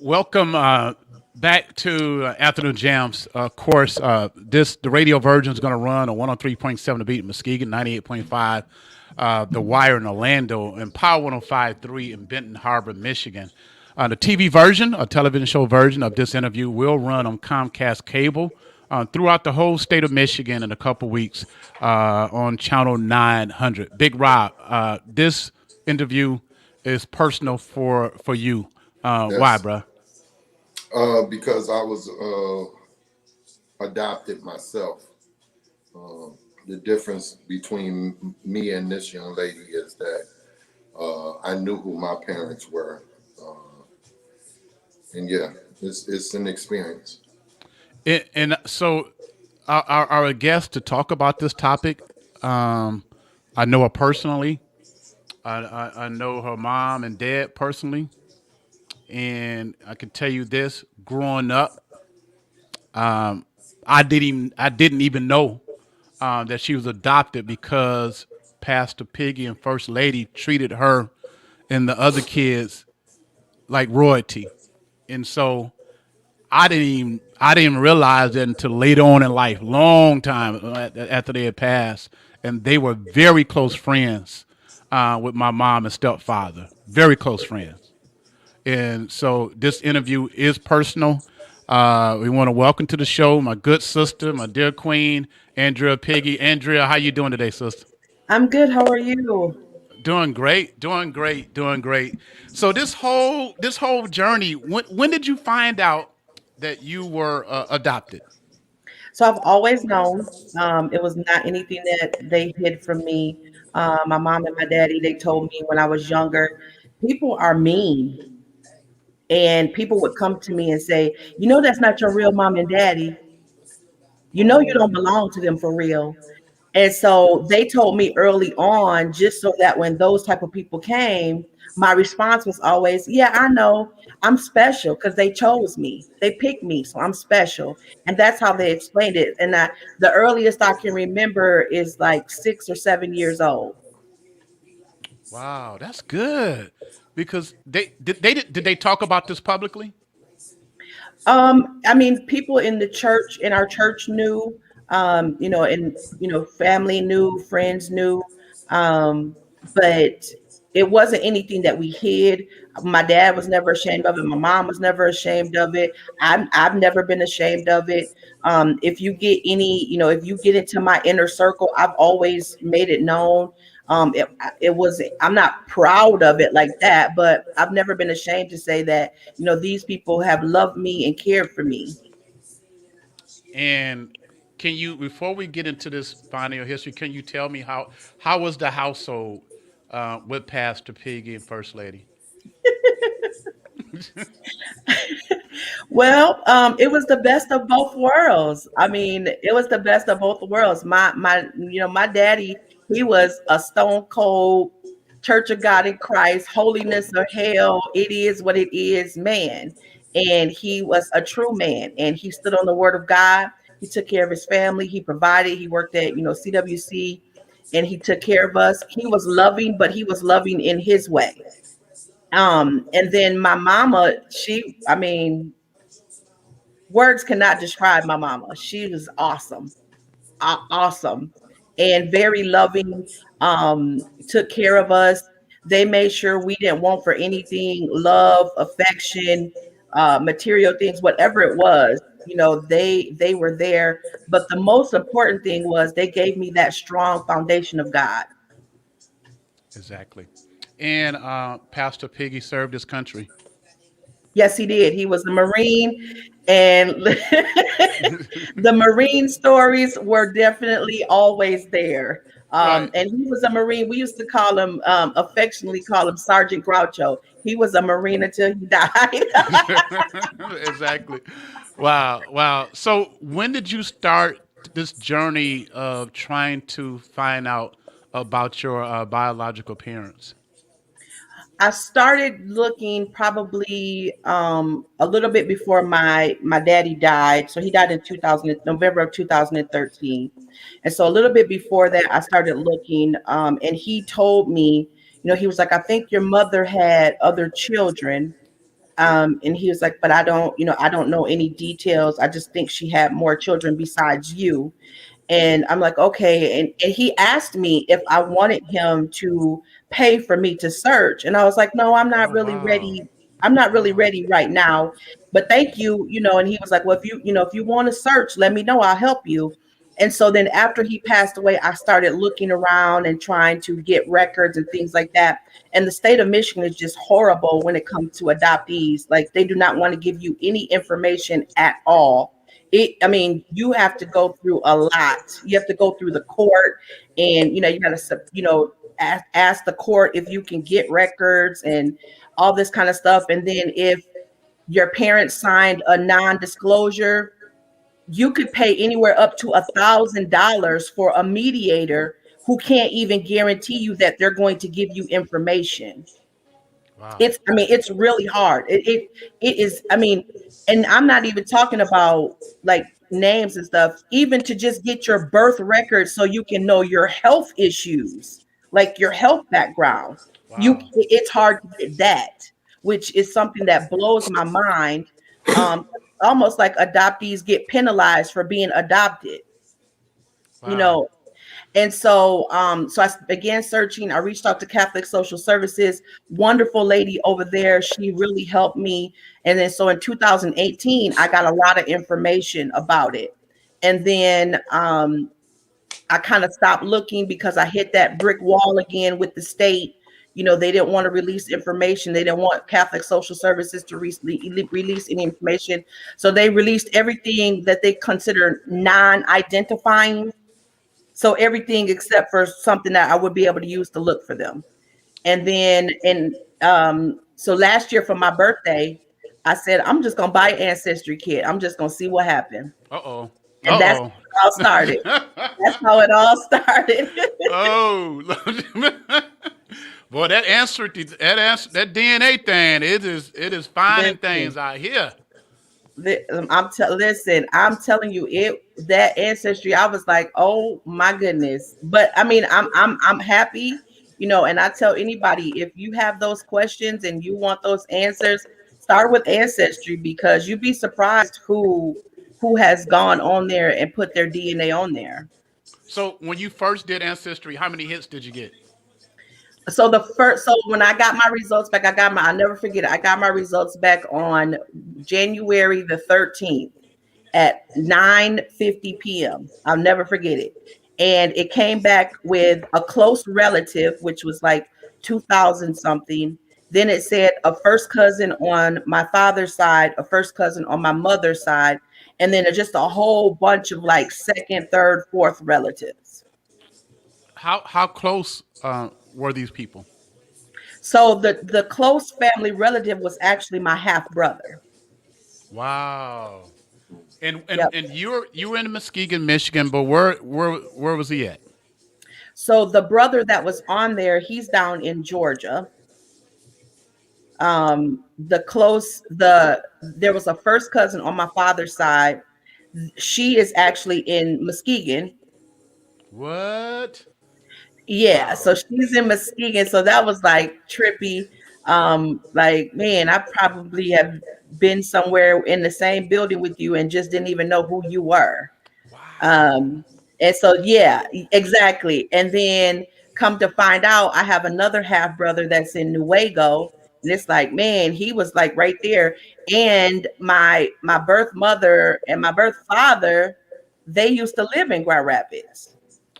Welcome back to Afternoon Jams. Of course, the radio version is going to run on 103.7 The Beat in Muskegon, 98.5 The Wire in Orlando, and Power 105.3 in Benton Harbor, Michigan. The TV version, a television show version of this interview, will run on Comcast Cable throughout the whole state of Michigan in a couple weeks on Channel 900. Big Rob, this interview is personal for you. Why, Yes, bruh? because I was adopted myself. The difference between me and this young lady is that I knew who my parents were, and yeah, it's an experience. And so, our guest to talk about this topic, I know her personally. I know her mom and dad personally, and I can tell you this: growing up, I didn't even know that she was adopted because Pastor Piggy and First Lady treated her and the other kids like royalty, and so I didn't realize that until later on in life, long time after they had passed, and they were very close friends with my mom and stepfather, very close friends. And so this interview is personal. We want to welcome to the show my good sister, my dear queen, Andrea Piggue. Andrea, how you doing today, sister? I'm good. How are you? Doing great, doing great, doing great. So this whole journey, when did you find out that you were adopted? So I've always known it was not anything that they hid from me. My mom and my daddy, they told me when I was younger, people are mean. And people would come to me and say, that's not your real mom and daddy. You don't Oh, belong to them for real. And so they told me early on, just so that when those type of people came, my response was always, yeah, I know I'm special because they chose me. They picked me, so I'm special. And that's how they explained it. And the earliest I can remember is like 6 or 7 years old. wow, that's good. Because did they talk about this publicly? I mean, people in the church, in our church knew, and family knew, friends knew, um, but it wasn't anything that we hid. My dad was never ashamed of it. My mom was never ashamed of it. I've never been ashamed of it. If you get if you get into my inner circle, I've always made it known. It was, I'm not proud of it like that, but I've never been ashamed to say that these people have loved me and cared for me. And can you, before we get into this final history, can you tell me how was the household with Pastor Piggy and First Lady? Well, it was the best of both worlds. I mean, it was the best of both worlds. My daddy, he was a stone cold Church of God in Christ, holiness or hell, it is what it is, man. And he was a true man, and he stood on the word of God. He took care of his family. He provided. He worked at CWC, and he took care of us. He was loving, but he was loving in his way. And then my mama, I mean, words cannot describe my mama. She was awesome, awesome, and very loving. Took care of us. They made sure we didn't want for anything, love, affection, material things, whatever it was. They were there. But the most important thing was they gave me that strong foundation of God. Exactly. And Pastor Piggy served his country. Yes, he did. He was a Marine, and the Marine stories were definitely always there. Right. And he was a Marine. We used to call him, affectionately call him Sergeant Groucho. He was a Marine until he died. Exactly. Wow. Wow. So when did you start this journey of trying to find out about your biological parents? I started looking probably a little bit before my daddy died. So he died in 2000, November of 2013. And so a little bit before that, I started looking, and he told me, he was like, I think your mother had other children. And he was like, but I don't know any details. I just think she had more children besides you. And I'm like, okay. And he asked me if I wanted him to pay for me to search. And I was like, no, I'm not Oh really wow. ready. I'm not really Wow. ready right now. But thank you, And he was like, well, if you want to search, let me know. I'll help you. And so then after he passed away, I started looking around and trying to get records and things like that. And the state of Michigan is just horrible when it comes to adoptees. Like they do not want to give you any information at all. I mean, you have to go through a lot. You have to go through the court, and you got to, ask the court if you can get records and all this kind of stuff. And then if your parents signed a non-disclosure, you could pay anywhere up to $1,000 for a mediator who can't even guarantee you that they're going to give you information. Wow. I mean, it's really hard. It is, I mean, and I'm not even talking about like names and stuff, even to just get your birth record so you can know your health issues, like your health background. Wow. It's hard to get that, which is something that blows my mind. Almost like adoptees get penalized for being adopted, you Wow. know, and so I began searching. I reached out to Catholic Social Services, wonderful lady over there. She really helped me. And then so in 2018, I got a lot of information about it. And then I kind of stopped looking because I hit that brick wall again with the state. They didn't want to release information. They didn't want Catholic Social Services to release any information. So they released everything that they consider non-identifying, so everything except for something that I would be able to use to look for them. And then, so last year for my birthday, I said, I'm just going to buy an ancestry kit. I'm just going to see what happened. Uh oh. And that's Uh how it all started. That's how it all started. oh. Oh. Boy, that DNA thing, it is finding Listen, things out here. listen, I'm telling you, that ancestry, I was like, oh my goodness. But I mean, I'm happy, and I tell anybody, if you have those questions and you want those answers, start with ancestry, because you'd be surprised who has gone on there and put their DNA on there. So when you first did Ancestry, how many hits did you get? So when I got my results back, I'll never forget it. I got my results back on January the 13th at 9:50 p.m. I'll never forget it. And it came back with a close relative, which was like 2000 something. Then it said a first cousin on my father's side, a first cousin on my mother's side, and then just a whole bunch of like second, third, fourth relatives. How close were these people? So the close family relative was actually my half brother. Wow. And and Yep. and you were in Muskegon, Michigan, but where was he at? So the brother that was on there, he's down in Georgia. There was a first cousin on my father's side. She is actually in Muskegon. What? Yeah, Wow. so she's in Muskegon. So that was like trippy. Like, man, I probably have been somewhere in the same building with you and just didn't even know who you were. Wow. Um, and so, yeah, exactly. And then come to find out, I have another half brother that's in Nuevo, and it's like, man, he was like right there. And my birth mother and my birth father, they used to live in Grand Rapids.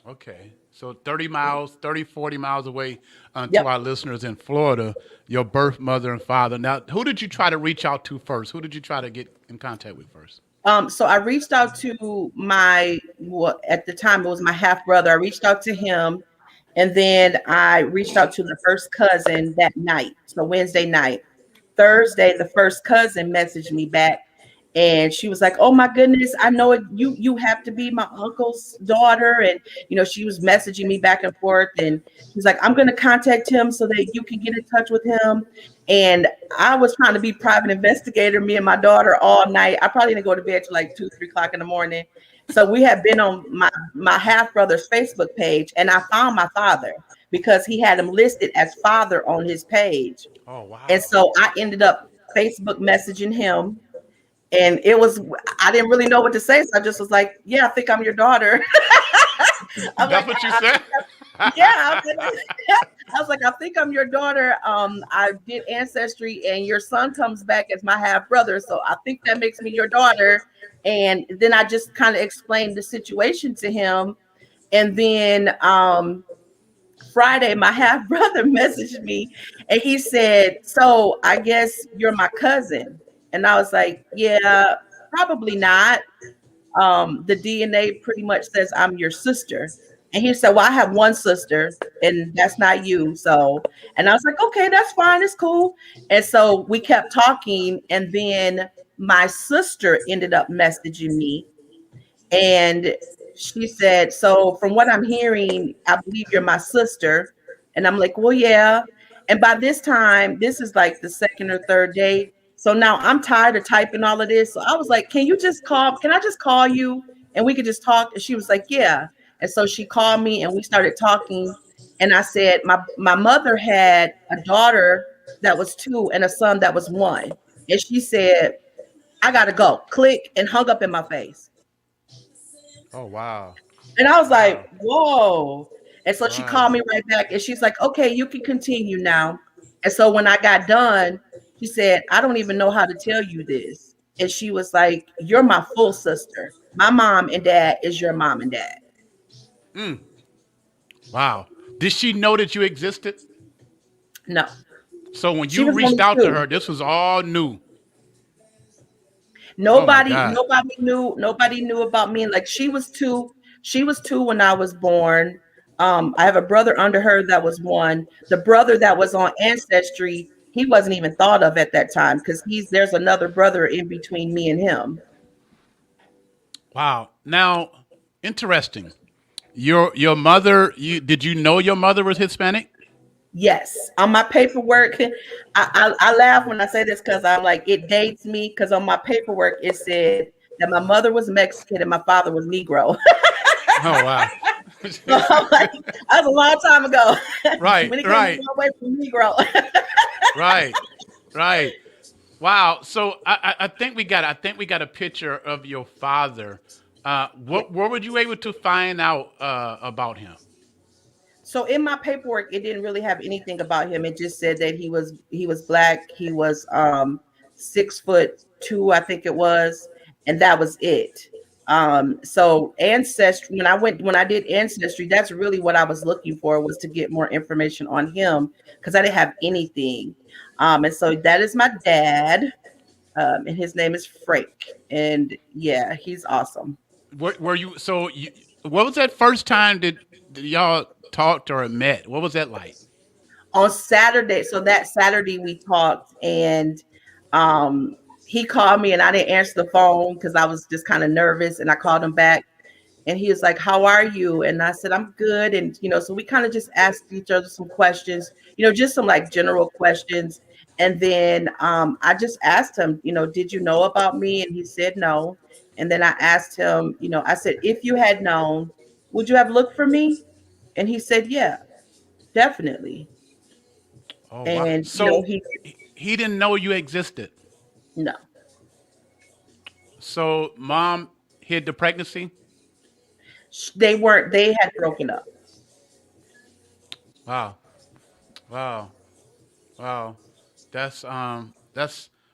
Okay. So 30 miles, 30, 40 miles away to Yep. our listeners in Florida, your birth mother and father. Now, who did you try to reach out to first? Who did you try to get in contact with first? So I reached out to well, at the time it was my half brother. I reached out to him, and then I reached out to the first cousin that night. So Wednesday night. Thursday, the first cousin messaged me back, and she was like, "Oh my goodness, I know it, you have to be my uncle's daughter." And she was messaging me back and forth, and she's like, "I'm going to contact him so that you can get in touch with him." And I was trying to be private investigator, me and my daughter, all night. I probably didn't go to bed till like 2, 3 o'clock in the morning. So we had been on my half brother's Facebook page, and I found my father because he had him listed as father on his page. Oh, And wow. so I ended up Facebook messaging him, and it was I didn't really know what to say, so I just was like, "Yeah, I think I'm your daughter." I'm like, That's what you said. "Yeah." I was like, "I think I'm your daughter. I did ancestry, and your son comes back as my half brother, so I think that makes me your daughter." And then I just kind of explained the situation to him, and then Friday, my half brother messaged me and he said, "So I guess you're my cousin." And I was like, "Yeah, probably not. The DNA pretty much says I'm your sister." And he said, "Well, I have one sister and that's not you." So, and I was like, "Okay, that's fine. It's cool." And so we kept talking. And then my sister ended up messaging me, and she said, "So from what I'm hearing, I believe you're my sister." And I'm like, "Well, yeah." And by this time, this is like the second or third day. So now I'm tired of typing all of this. So I was like, "Can you just call? Can I just call you and we could just talk?" And she was like, "Yeah." And so she called me and we started talking. And I said, my mother had a daughter that was 2 and a son that was 1. And she said, "I gotta go." Click, and hung up in my face. Oh wow, And I was like, wow, "Whoa." And so she wow. called me right back and she's like, "Okay, you can continue now." And so when I got done, she said, "I don't even know how to tell you this." And she was like, "You're my full sister. My mom and dad is your mom and dad." Mm, wow. Did she know that you existed? No, So when she you was reached only out to 2. her, this was all new. Oh my Nobody, God. nobody knew about me. Like she was 2 when I was born. I have a brother under her that was 1. The brother that was on Ancestry, he wasn't even thought of at that time because there's another brother in between me and him. Wow. Now, interesting. Your mother. You did you know your mother was Hispanic? Yes, on my paperwork, I laugh when I say this because I'm like, it dates me because on my paperwork it said that my mother was Mexican and my father was Negro. Oh wow. So I'm like, that was a long time ago Right. when it came a Right. long way from Negro. Right. Right. Wow. So I think I think we got a picture of your father. Yeah. What were you able to find out about him? So in my paperwork, it didn't really have anything about him. It just said that he was black. He was 6'2", I think it was, and that was it. So ancestry. When I did ancestry, that's really what I was looking for, was to get more information on him because I didn't have anything. And so that is my dad, and his name is Frank, and yeah, he's awesome. Were you so? What was that first time that y'all talked or met? What was that like? On Saturday, so that Saturday we talked, and he called me and I didn't answer the phone because I was just kind of nervous, and I called him back and he was like, "How are you?" And I said, "I'm good." And so we kind of just asked each other some questions, just some like general questions. And then I just asked him, "Did you know about me?" And he said no. And then I asked him, I said, "If you had known, would you have looked for me?" And he said, "Yeah, definitely." Oh wow. And So he he didn't know you existed. no, So mom hid the pregnancy. they weren't. They had broken up. Wow. Wow. Wow. That's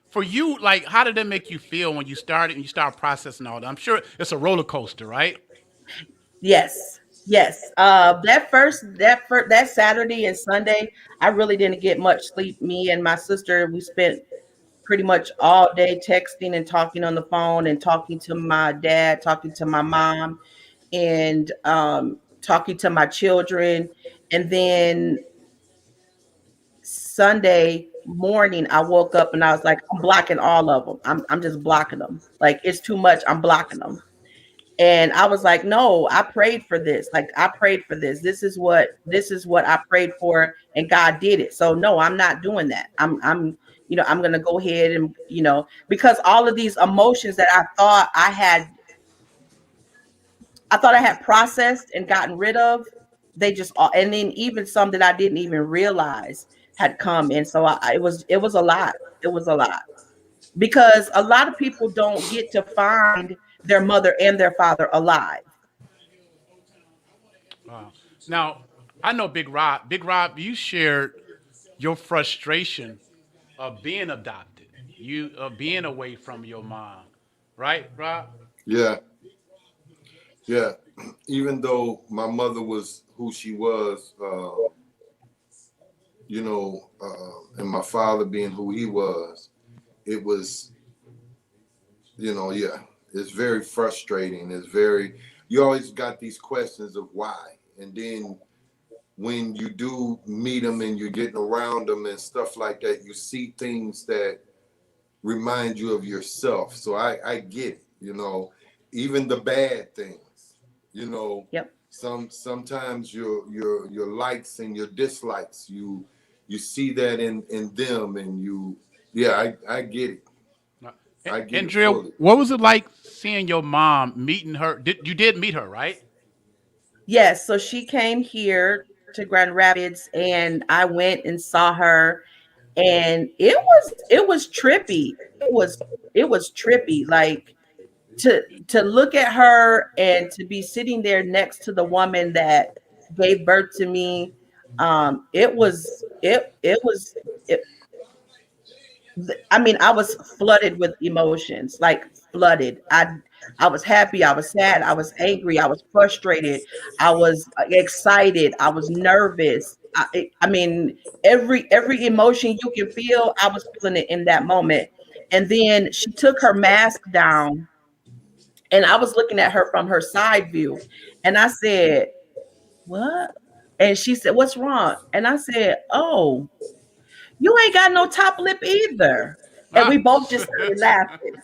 for you. Like, how did that make you feel when you started and you start processing all that? I'm sure it's a roller coaster, right? Yes, yes. That Saturday and Sunday, I really didn't get much sleep. Me and my sister, we spent pretty much all day texting and talking on the phone and talking to my dad, talking to my mom, and talking to my children. And then Sunday morning, I woke up and I was like, "I'm blocking all of them. I'm just blocking them. Like it's too much. I'm blocking them." And I was like, "No, I prayed for this. Like I prayed for this. This is what I prayed for, and God did it. So no, I'm not doing that. I'm gonna go ahead and because all of these emotions that I thought I had processed and gotten rid of, They just and then even some that I didn't even realize had come. And so it was a lot. It was a lot because a lot of people don't get to find their mother and their father alive. Wow. Now, I know Big Rob. Big Rob, you shared your frustration of being adopted, you being away from your mom, right, Rob? Yeah, yeah. Even though my mother was who she was, and my father being who he was, it was, yeah, it's very frustrating. It's very, you always got these questions of why. And then when you do meet them and you're getting around them and stuff like that, you see things that remind you of yourself. So I get it, even the bad things, you know, Yep. sometimes your likes and your dislikes, you see that in them and yeah, I get it. I get it Andrea, fully. what was it like seeing your mom, meeting her? You did meet her, right? Yes, so she came here to Grand Rapids and I went and saw her, and it was trippy. It was trippy, like to look at her and to be sitting there next to the woman that gave birth to me. It I mean, I was flooded with emotions, like flooded. I was happy, I was sad, I was angry, I was frustrated, I was excited, I was nervous. I mean, every emotion you can feel, I was feeling it in that moment. And then she took her mask down, and I was looking at her from her side view, and I said, "What?" And she said, "What's wrong?" And I said, "Oh, you ain't got no top lip either." And we Ah, both just started laughing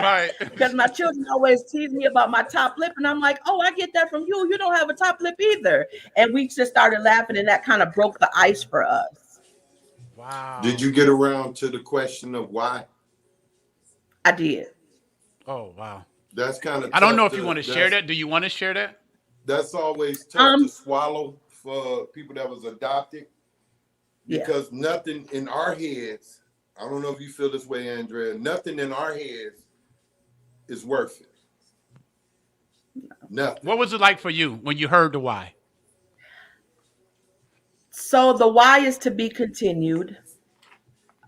right. because my children always tease me about my top lip. And I'm like, "Oh, I get that from you. You don't have a top lip either." And we just started laughing, and that kind of broke the ice for us. Did Wow. you get around to the question of why? I did. Oh, wow. That's kind of I don't know tough if you to want to share that's that. Do you want to share that? that's always tough to Um, swallow for people that was adopted, yeah, because nothing in our heads, I don't know if you feel this way, Andrea, nothing in our heads is worth it. Nothing. What was it like for you when you heard the why? so the why is to be continued.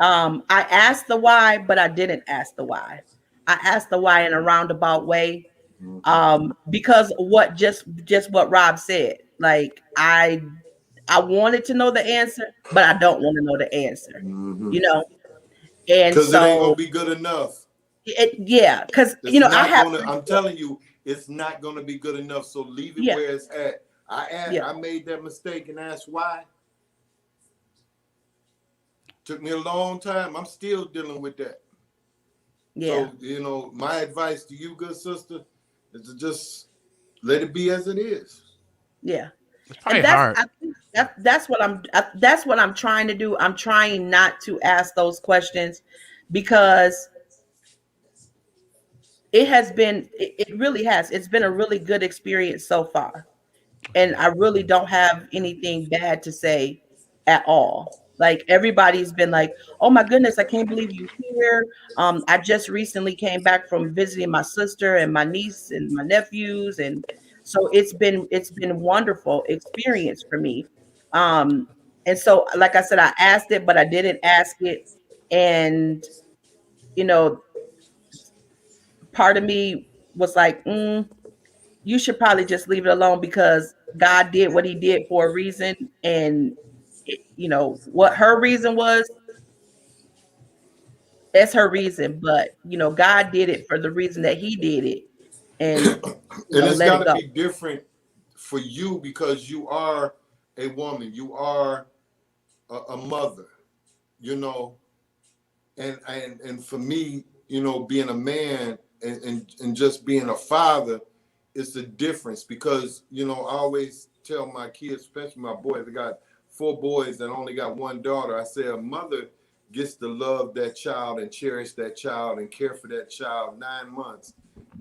I asked the why, but I didn't ask the why. I asked the why in a roundabout way, Mm-hmm. because what Rob said. Like I wanted to know the answer, but I don't want to know the answer. Mm-hmm. You know, and Because it ain't so gonna be good enough. yeah, because It's I not have gonna. 3 I'm kids. telling you, it's not gonna be good enough. So leave it Yeah, where it's at. yeah, I made that mistake and asked why. Took me a long time. I'm still dealing with that. yeah, So my advice to you, good sister, is to just let it be as it is. yeah. It's And probably hard. I think that's what I'm trying to do. I'm trying not to ask those questions because it really has. It's been a really good experience so far. And I really don't have anything bad to say at all. Like everybody's been like, "Oh my goodness, I can't believe you here." I just recently came back from visiting my sister and my niece and my nephews, and so it's been wonderful experience for me. Um, and so, like I said, I asked it, but I didn't ask it, and you know, part of me was like, you should probably just leave it alone because God did what he did for a reason. And, what her reason was, that's her reason. But, God did it for the reason that he did it. And, And it's let got it to go. be different for you because you are a woman. You are a mother. You know, and for me, being a man and just being a father, it's the difference because I always tell my kids, especially my boys, I got 4 boys and only got one daughter. I say a mother gets to love that child and cherish that child and care for that child 9 months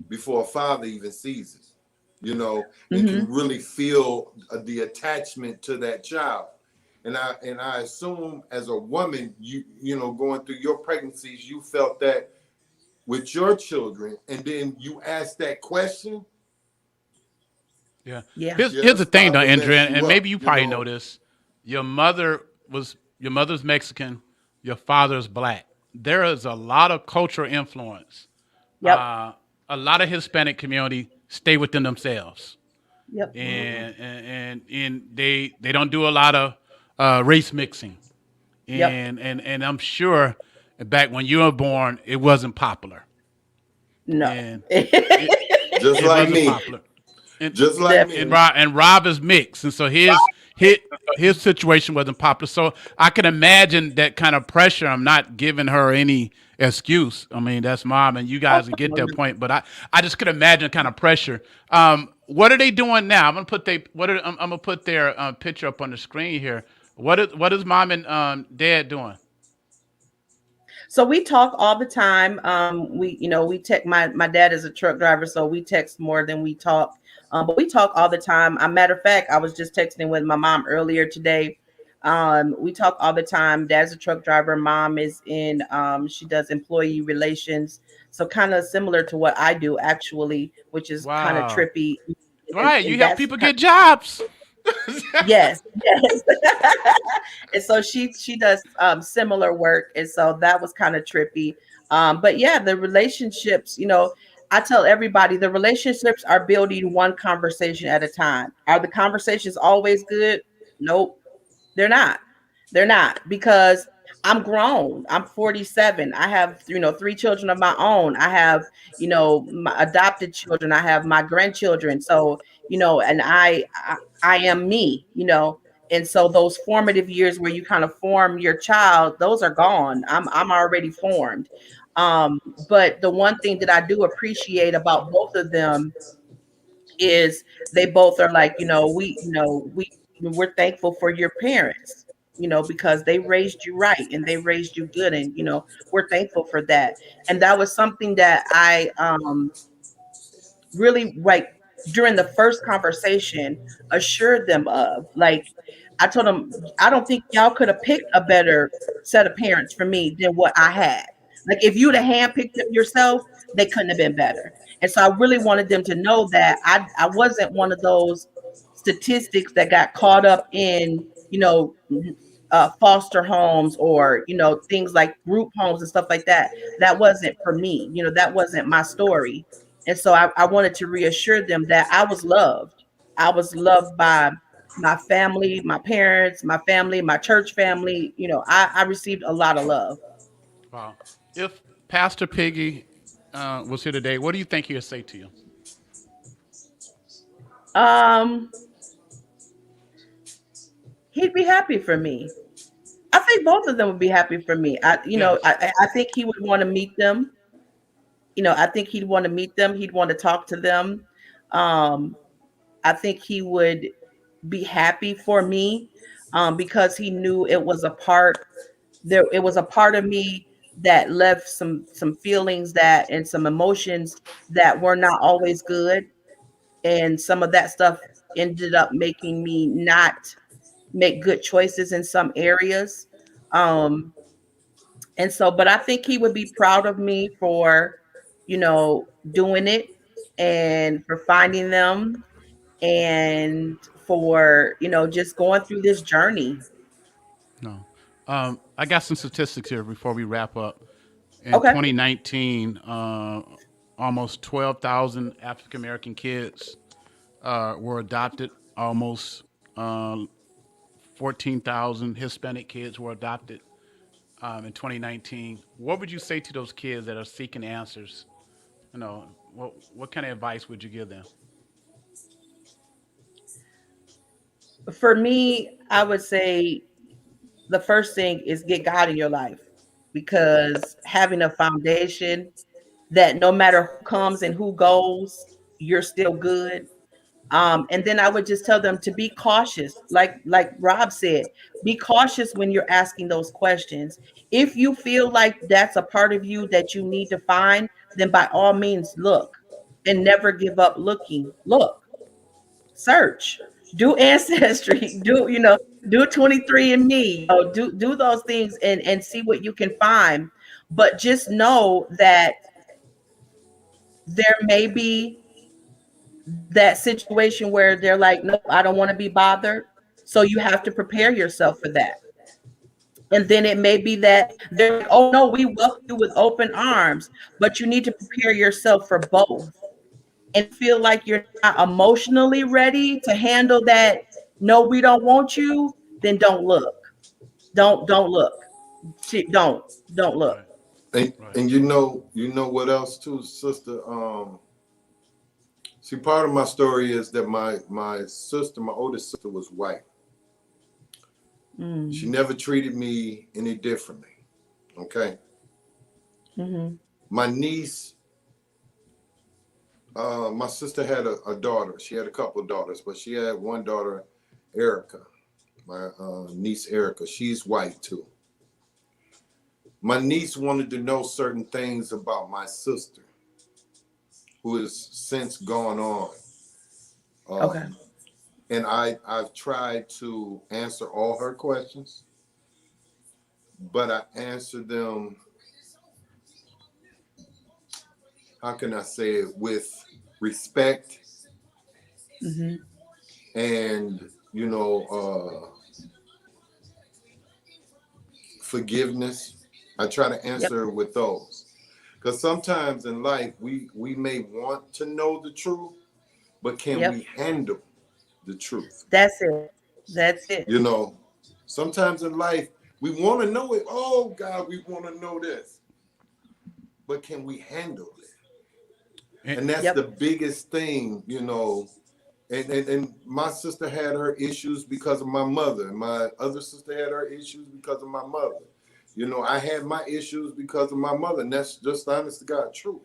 before a father even sees it. you know, and can Hmm. really feel the attachment to that child. And I assume as a woman, you know, going through your pregnancies, you felt that with your children, and then you ask that question. Yeah. Yeah. Here's Yeah, here's that's the thing, about though, to Andrea, mess you and maybe up, you you probably know. know this. Your mother's Mexican. Your father's black. There is a lot of cultural influence. Yep. Uh, a lot of Hispanic community stay within themselves, Yep. Mm-hmm. and they don't do a lot of race mixing. Yep. And I'm sure back when you were born, it wasn't popular, No. and it Just it like wasn't me. popular. And Just like me. and Definitely. Rob is mixed, and so his situation wasn't popular. So I can imagine that kind of pressure. I'm not giving her any excuse. I mean, that's mom, and you Oh, guys will get no, that no. point. But I just could imagine the kind of pressure. What are they doing now? I'm gonna put their picture up on the screen here. What is mom and dad doing? So we talk all the time. We text. My dad is a truck driver, so we text more than we talk. But we talk all the time. A matter of fact, I was just texting with my mom earlier today. We talk all the time. Dad's a truck driver. Mom is in. She does employee relations, so kind of similar to what I do actually, which is kind of Wow. trippy. Right, And you help that's people get jobs. yes, yes. And so she does similar work, and so that was kind of trippy. But yeah, the relationships, I tell everybody the relationships are building one conversation at a time. Are the conversations always good? Nope. They're not. They're not because I'm grown. I'm 47. I have, three children of my own. I have, my adopted children. I have my grandchildren. So, and I am me, and so those formative years where you kind of form your child, those are gone. I'm already formed. But the one thing that I do appreciate about both of them is they both are like, we're thankful for your parents, because they raised you right and they raised you good, and we're thankful for that. And that was something that I really, like, during the first conversation, assured them of. Like, I told them, I don't think y'all could have picked a better set of parents for me than what I had. Like, if you'd have handpicked them yourself, they couldn't have been better. And so I really wanted them to know that I wasn't one of those statistics that got caught up in, foster homes, or, things like group homes and stuff like that. That wasn't for me. That wasn't my story. And so I wanted to reassure them that I was loved. I was loved by my family, my parents, my family, my church family. I received a lot of love. Wow. If Pastor Piggy was here today, what do you think he would say to you? Um, he'd be happy for me. I think both of them would be happy for me. Yes. I think he would want to meet them. I think he'd want to meet them. He'd want to talk to them. Um, I think he would be happy for me, because he knew it was a part of me that left some feelings that and some emotions that were not always good, and some of that stuff ended up making me not make good choices in some areas. Um, and so, but I think he would be proud of me for, doing it, and for finding them, and for, just going through this journey. No. I got some statistics here before we wrap up. In Okay. 2019, almost 12,000 African American kids were adopted. Almost 14,000 Hispanic kids were adopted in 2019. What would you say to those kids that are seeking answers? What kind of advice would you give them? For me, I would say the first thing is get God in your life, because having a foundation that no matter who comes and who goes, you're still good. And then I would just tell them to be cautious, like Rob said, be cautious when you're asking those questions. If you feel like that's a part of you that you need to find, then by all means look, and never give up looking. Look. search, do ancestry, do 23 and me, do those things and see what you can find. But just know that there may be that situation where they're like, nope, I don't want to be bothered. So you have to prepare yourself for that. And then it may be that they're like, oh no, we welcome you with open arms, but you need to prepare yourself for both. And feel like you're not emotionally ready to handle that, no, we don't want you, then don't look. Don't look. Don't look. Right. Right. And you know what else too, sister? See, part of my story is that my sister, my oldest sister, was white. She Mm. never treated me any differently. Okay. Hmm. My niece, my sister had a daughter. She had a couple of daughters, but she had one daughter, Erica. My niece Erica. She's white too. My niece wanted to know certain things about my sister, who has since gone on. Okay. Um, and I've tried to answer all her questions, but I answered them, how can I say it, with respect Hmm. and, forgiveness. I try to Yep. answer with those. Because sometimes in life, we may want to know the truth, but can Yep. we handle the truth? That's it. That's it. You know, sometimes in life, we want to know it. Oh, God, we want to know this. But can we handle it? And, And that's the Yep. biggest thing. And my sister had her issues because of my mother. And my other sister had her issues because of my mother. I had my issues because of my mother. And that's just honest to God truth.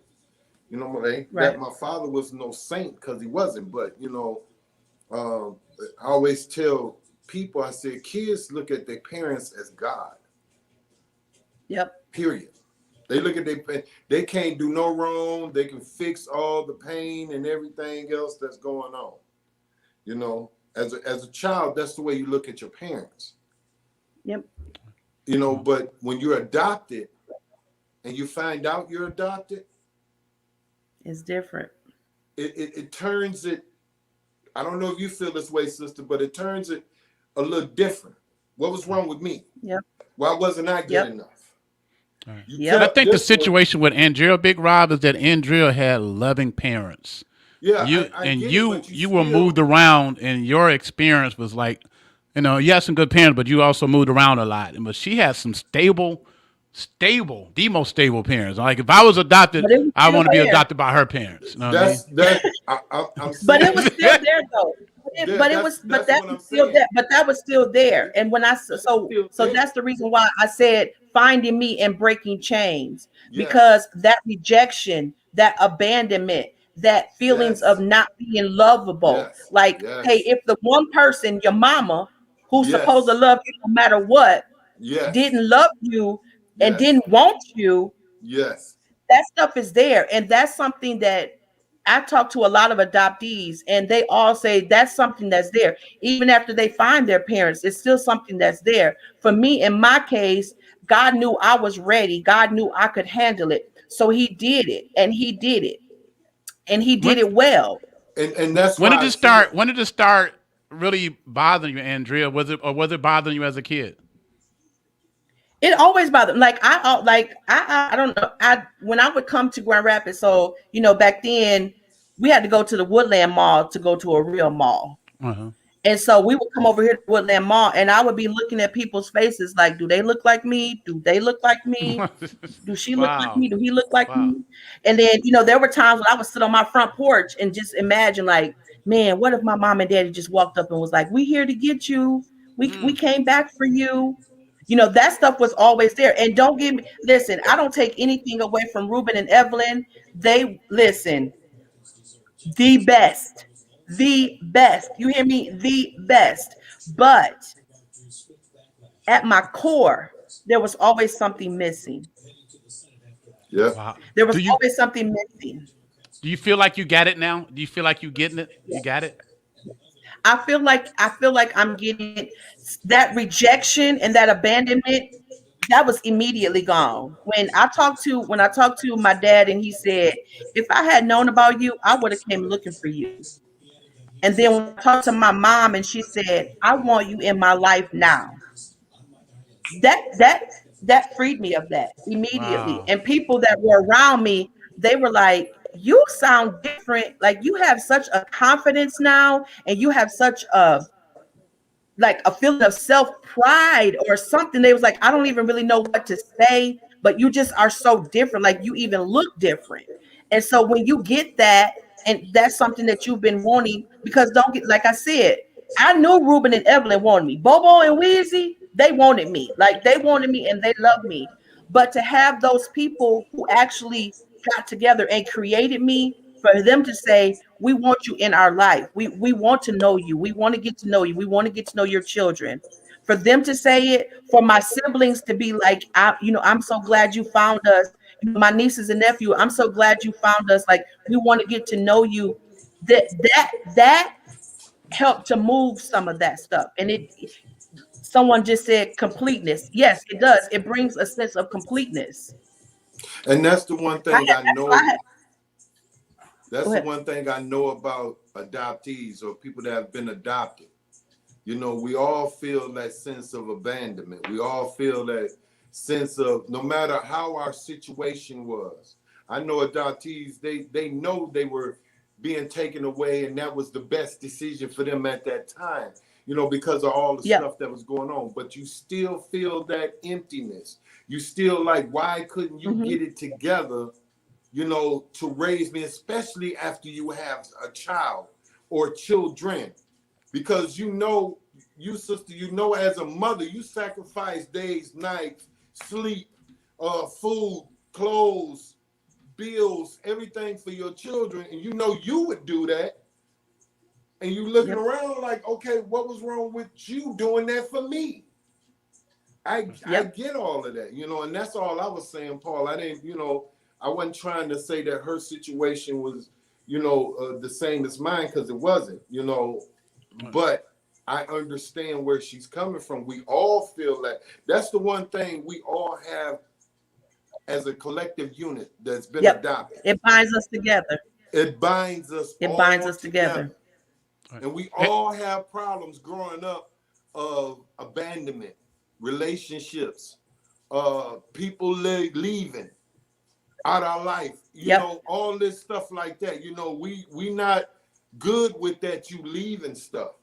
That Right. my father was no saint, because he wasn't. But, I always tell people, I said, kids look at their parents as God, Yep. period. They look at they can't do no wrong. They can fix all the pain and everything else that's going on. As a child, that's the way you look at your parents. Yep. But when you're adopted and you find out you're adopted, It's different. it turns it. I don't know if you feel this way, sister, but it turns it a little different. What was wrong with me? Yep. Why wasn't I good Yep. enough? all right. You And I Yep. kept think the this one. situation with Andrea Big Rob is that Andrea had loving parents. Yeah, You I and get it, you but you you were moved still, around, and your experience was like, you had some good parents, but you also moved around a lot. But she had some stable, the most stable parents. Like if I was adopted, But it was I still want to be there. adopted by her parents. You know what I mean? that's that. I'm But it saying was still there though. But that's that what was I'm still saying. there. But that was still there. And when That's still so there. that's the reason why I said finding me and breaking chains, Yes, because that rejection, that abandonment, that feelings of yes, not being lovable. yes, Like, hey, yes, if the one person, your mama, who's supposed to yes, love you no matter what, yes, didn't love you and yes, didn't want you, yes, that stuff is there. And that's something that I talk to a lot of adoptees, and they all say that's something that's there. Even after they find their parents, it's still something that's there. For me, in my case, God knew I was ready. God knew I could handle it. So he did it, and he did it, and he did when it well. and that's when why did I it said, start? When did it start really bothering you, Andrea? Was it bothering you as a kid? It always bothered me. Like I don't know. I When I would come to Grand Rapids, so back then we had to go to the Woodland Mall to go to a real mall. Uh And so we would come over here to Woodland Mall, and I would be looking at people's faces like, do they look like me? Do they look like me? huh. Do she look like Wow. me? Do he look like Wow. me? And then, there were times when I would sit on my front porch and just imagine, like, man, what if my mom and daddy just walked up and was like, we here to get you. We Mm. came back for you. That stuff was always there. And don't give me, listen, I don't take anything away from Ruben and Evelyn. They listen, the best, the best. You hear me? The best. But at my core, there was always something missing. yeah, Wow. There was Do you always something missing. do you feel like you got it now? Do you feel like you getting it? You got it? I feel like I'm getting it. That rejection and that abandonment, that was immediately gone. When I talked to my dad and he said, if I had known about you, I would have came looking for you. And then when I talked to my mom and she said, I want you in my life now. That freed me of that immediately. Wow. And people that were around me, they were like, you sound different. Like you have such a confidence now, and you have such a feeling of self pride or something. They was like, I don't even really know what to say, but you just are so different. Like you even look different. And so when you get that, and that's something that you've been wanting, because don't get, like I said, I knew Ruben and Evelyn wanted me. Bobo and Wheezy, they wanted me. Like they wanted me and they loved me. But to have those people who actually got together and created me, for them to say, we want you in our life. We want to know you. We want to get to know you. We want to get to know your children. For them to say it, for my siblings to be like, I'm so glad you found us. My nieces and nephew, I'm so glad you found us. Like we want to get to know you. That helped to move some of that stuff. And someone just said completeness. Yes, it does. It brings a sense of completeness. And that's the one thing I That's why I know. had, That's go the ahead. one thing I know about adoptees or people that have been adopted. You know, we all feel that sense of abandonment. We all feel that sense of no matter how our situation was. I know adoptees, they know they were being taken away and that was the best decision for them at that time, you know, because of all the Yep. stuff that was going on. But you still feel that emptiness. You still like, why couldn't you Hmm. get it together, you know, to raise me, especially after you have a child or children? Because you know, you sister, you know, as a mother, you sacrifice days, nights, sleep, food, clothes, bills, everything for your children, and you know you would do that, and you looking Yep. around like, okay, what was wrong with you doing that for me? I Yep. get all of that, you know, and that's all I was saying, Paul. I didn't, you know, I wasn't trying to say that her situation was, you know, the same as mine because it wasn't, you know, but I understand where she's coming from. We all feel that. That's the one thing we all have as a collective unit that's been Yep. adopted. It binds us together. It binds us It binds all us together. together. And we all have problems growing up of abandonment, relationships, people leaving out our life, you Yep. know, all this stuff like that. You know, we not good with that you leaving stuff.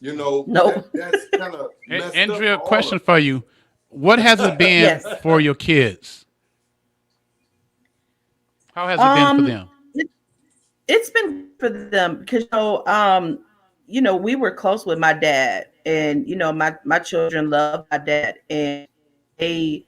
You know, No. that's kind of messed up Andrea, for all question of for you. What has it been Yes. us. for your kids? How has it been for Um, them? it, it's been good for them because we were close with my dad, and my children love my dad, and they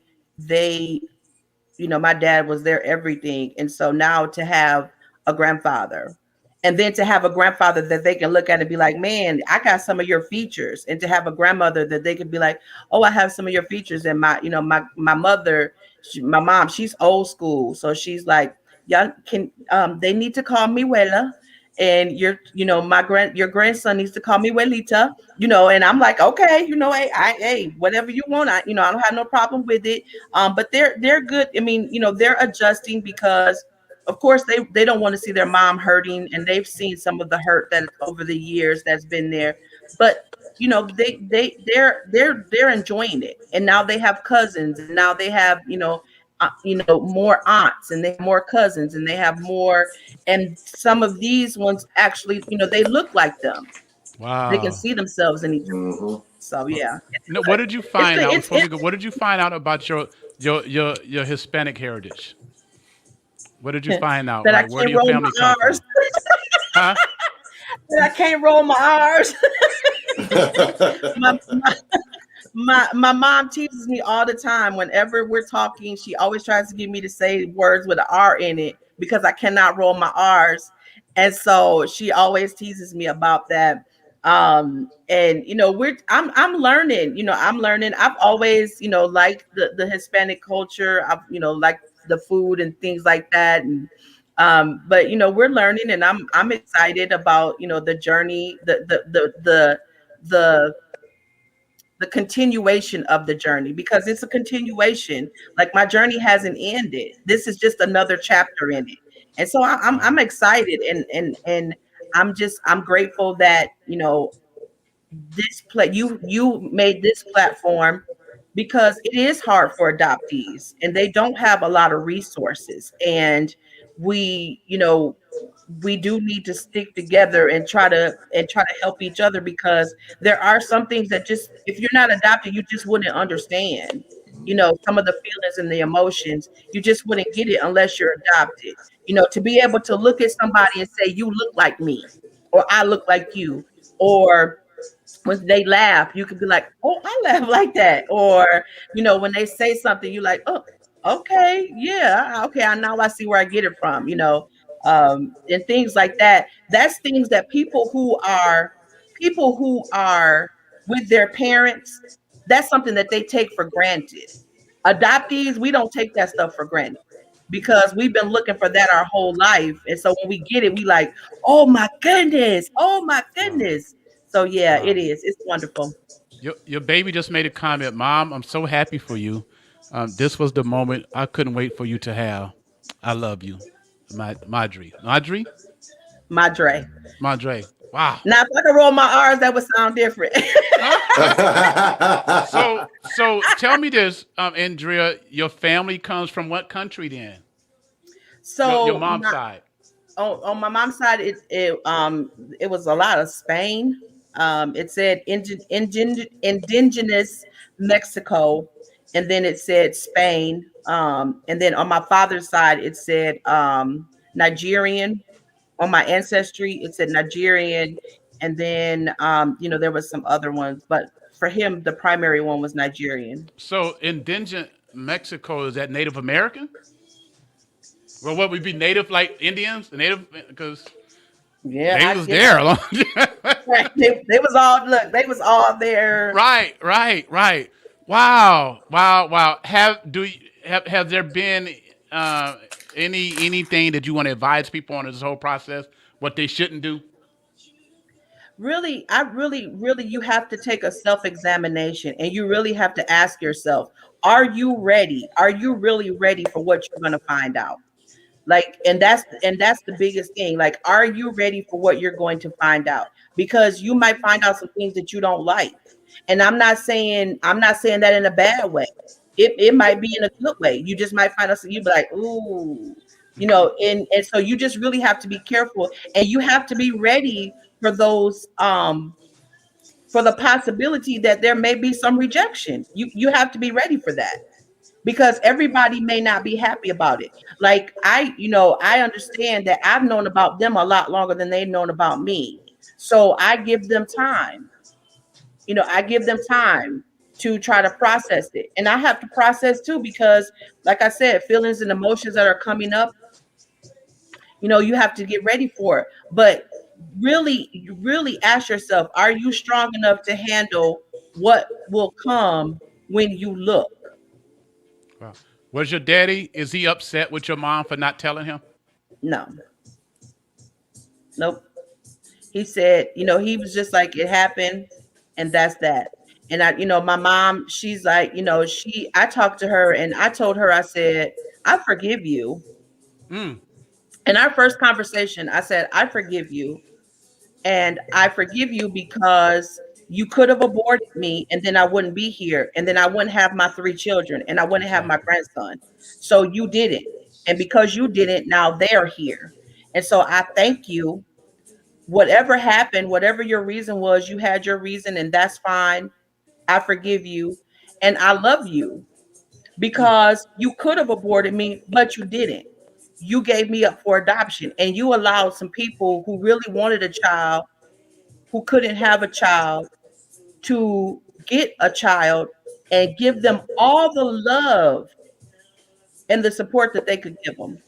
my dad was their everything. And so now to have a grandfather, and then to have a grandfather that they can look at and be like, man, I got some of your features. And to have a grandmother that they could be like, oh, I have some of your features. And my mother, my mom, she's old school. So she's like, y'all can, they need to call me Wella. And your grandson needs to call me Welita, and I'm like, okay, hey, whatever you want. I don't have no problem with it. But they're good. I mean, they're adjusting because, of course, they don't want to see their mom hurting, and they've seen some of the hurt that over the years that's been there. But they're enjoying it, and now they have cousins, and now they have more aunts, and they have more cousins, and they have more. And some of these ones actually, they look like them. They can Wow. see themselves in each other. Hmm. So yeah, it's No, what good. did you It's find good. out It's before we it's go? What did you find out about your Hispanic heritage? What did you find out? that I Like, where do can't your roll family my come R's. from? Huh? That I can't roll my R's. My my mom teases me all the time. Whenever we're talking, she always tries to get me to say words with an R in it because I cannot roll my R's. And so she always teases me about that. And I'm learning, I'm learning. I've always, liked the Hispanic culture. I've, liked the food and things like that. And But we're learning, and I'm excited about the journey, the the continuation of the journey, because it's a continuation. Like, my journey hasn't ended. This is just another chapter in it. And so I'm Wow. excited, and I'm grateful that this play you made this platform, because it is hard for adoptees, and they don't have a lot of resources. And we you know we do need to stick together and try to help each other, because there are some things that, just if you're not adopted, you just wouldn't understand. Some of the feelings and the emotions, you just wouldn't get it unless you're adopted. To be able to look at somebody and say, you look like me, or I look like you, or when they laugh, you could be like, "Oh, I laugh like that." Or, when they say something, you're like, "Oh, okay, yeah, okay. I now I see where I get it from." And things like that. That's things that people who are with their parents. That's something that they take for granted. Adoptees, we don't take that stuff for granted, because we've been looking for that our whole life. And so when we get it, we like, "Oh my goodness, oh my Wow. goodness." So yeah, Wow. it is. It's wonderful. Your baby just made a comment, Mom. I'm so happy for you. This was the moment I couldn't wait for you to have. I love you, my Madre. Madre, Madre. Madre. Wow. Now, if I could roll my R's, that would sound different. So tell me this, Andrea. Your family comes from what country then? Your So mom's side. on my mom's side, it was a lot of Spain. It said indigenous Mexico, and then it said Spain. And then on my father's side, it said Nigerian. On my ancestry, it said Nigerian, and then there was some other ones, but for him, the primary one was Nigerian. So indigenous Mexico, is that Native American? Well, what would be native, like Indians, native, because Yeah, they was there a long right. They was all, look. They was all there. Right, right, right. Wow, wow, wow. Have there been uh, anything that you want to advise people on this whole process? What they shouldn't do? Really, really, you have to take a self-examination, and you really have to ask yourself, are you ready? Are you really ready for what you're going to find out? Like, and that's the biggest thing. Like, are you ready for what you're going to find out? Because you might find out some things that you don't like. And I'm not saying that in a bad way. It might be in a good way. You just might find out some, you be like, ooh, and so you just really have to be careful, and you have to be ready for those for the possibility that there may be some rejection. You have to be ready for that, because everybody may not be happy about it. Like, I understand that I've known about them a lot longer than they've known about me. So I give them time. I give them time to try to process it. And I have to process too, because like I said, feelings and emotions that are coming up, you have to get ready for it. But really, you really ask yourself, are you strong enough to handle what will come when you look? Wow. Was your daddy? Is he upset with your mom for not telling him? No, nope. He said, he was just like, it happened, and that's that. And my mom, she's like, I talked to her, and I told her, I said, I forgive you. Mm. In our first conversation, I said, I forgive you. And I forgive you because you could have aborted me, and then I wouldn't be here. And then I wouldn't have my three children, and I wouldn't have my Exactly. grandson. So you didn't. And because you didn't, now they're here. And so I thank you. Whatever happened, whatever your reason was, you had your reason, and that's fine. I forgive you. And I love you, Mm. because you could have aborted me, but you didn't. You gave me up for adoption, and you allowed some people who really wanted a child, who couldn't have a child, to get a child, and give them all the love and the support that they could give them.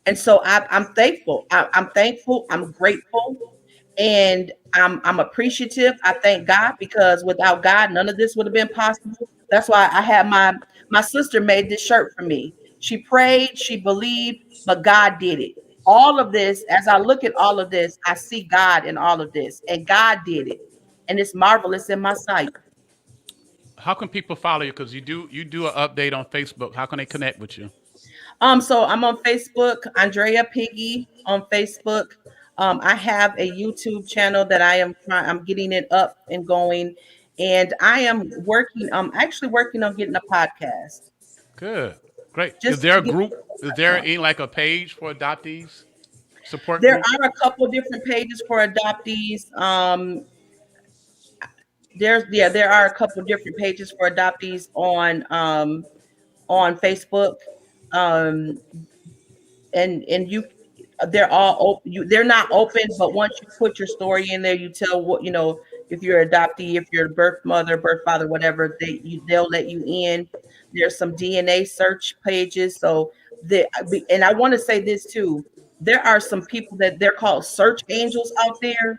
And so I'm thankful. I'm thankful. I'm grateful, and I'm appreciative. I thank God, because without God, none of this would have been possible. That's why I had my sister made this shirt for me. She prayed, she believed, but God did it. all of this, as I look at all of this, I see God in all of this, and God did it, and it's marvelous in my sight. How can people follow you? Because you do an update on Facebook. How can they connect with you? So I'm on Facebook, Andrea Piggue on Facebook. I have a YouTube channel that I'm getting it up and going, and I am working. Actually working on getting a podcast, Good, great. Is just there to a get group? Is my there platform. any like a page for adoptees? Support There group? are a couple different pages for adoptees. There are a couple different pages for adoptees on Facebook. Um, and you they're all open. They're not open, but once you put your story in there, you tell what if you're an adoptee, if you're a birth mother, birth father, whatever, they'll let you in. There's some DNA search pages. So and I want to say this too. There are some people that they're called search angels out there,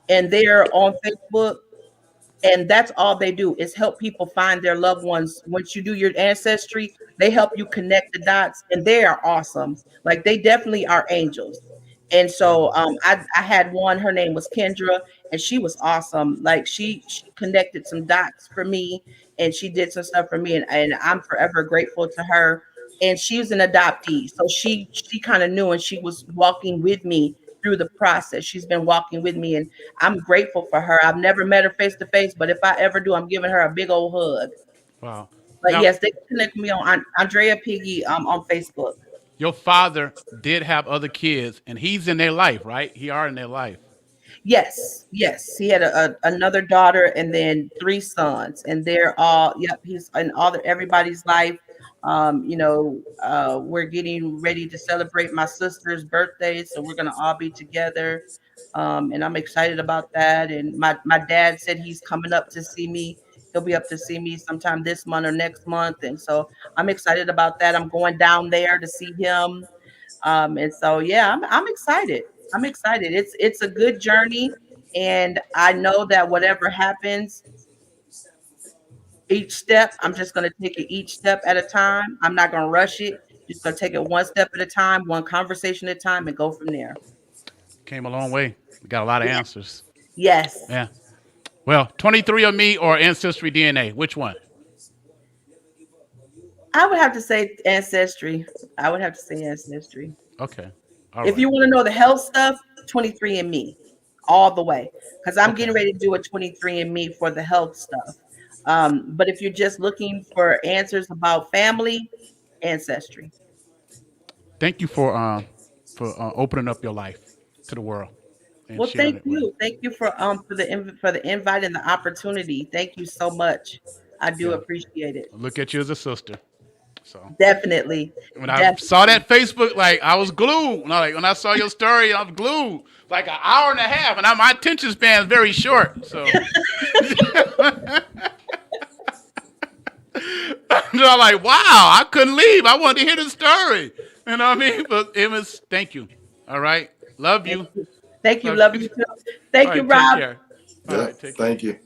and they're on Facebook, and that's all they do is help people find their loved ones. Once you do your ancestry, they help you connect the dots, and they are awesome. Like, they definitely are angels. And so I had one, her name was Kendra, and she was awesome. Like, she connected some dots for me, and she did some stuff for me, and I'm forever grateful to her. And she's an adoptee, so she kind of knew, and she was walking with me through the process. She's been walking with me, and I'm grateful for her. I've never met her face to face, but if I ever do, I'm giving her a big old hug. Wow. But Now, yes, they can connect me on Andrea Piggy on Facebook. your father did have other kids, and he's in their life, right? He are in their life. Yes, yes. He had another daughter and then three sons, and they're all, yep, he's in everybody's life. We're getting ready to celebrate my sister's birthday, so we're gonna all be together. And I'm excited about that. And my dad said he's coming up to see me. He'll be up to see me sometime this month or next month, and so I'm excited about that. I'm going down there to see him. And so yeah, I'm excited. I'm excited. It's a good journey, and I know that whatever happens, each step, I'm just gonna take it each step at a time. I'm not gonna rush it. Just gonna take it one step at a time, one conversation at a time, and go from there. Came a long way. We got a lot of Yeah. answers. Yes. Yeah. Well, 23 of me or Ancestry DNA? Which one? I would have to say ancestry. I would have to say ancestry. Okay. All If right. you want to know the health stuff, 23andMe all the way, because I'm Okay. getting ready to do a 23andMe for the health stuff. But if you're just looking for answers about family, ancestry. Thank you for opening up your life to the world and Well, sharing thank it with. you. Thank you for the invite and the opportunity. Thank you so much. I do Yeah. appreciate it. Look at you as a sister. So Definitely. when I saw Definitely. that Facebook, like I was glued. When I saw your story, I was glued. Like an hour and a half, and my attention span is very short. So I'm like, wow, I couldn't leave. I wanted to hear the story. You know what I mean? But it was. Thank you. All right. Love Thank you. you. Thank you. Love Love you. you too. All Thank you, right. Take Rob. care. All Yeah, right. Take care. thank you.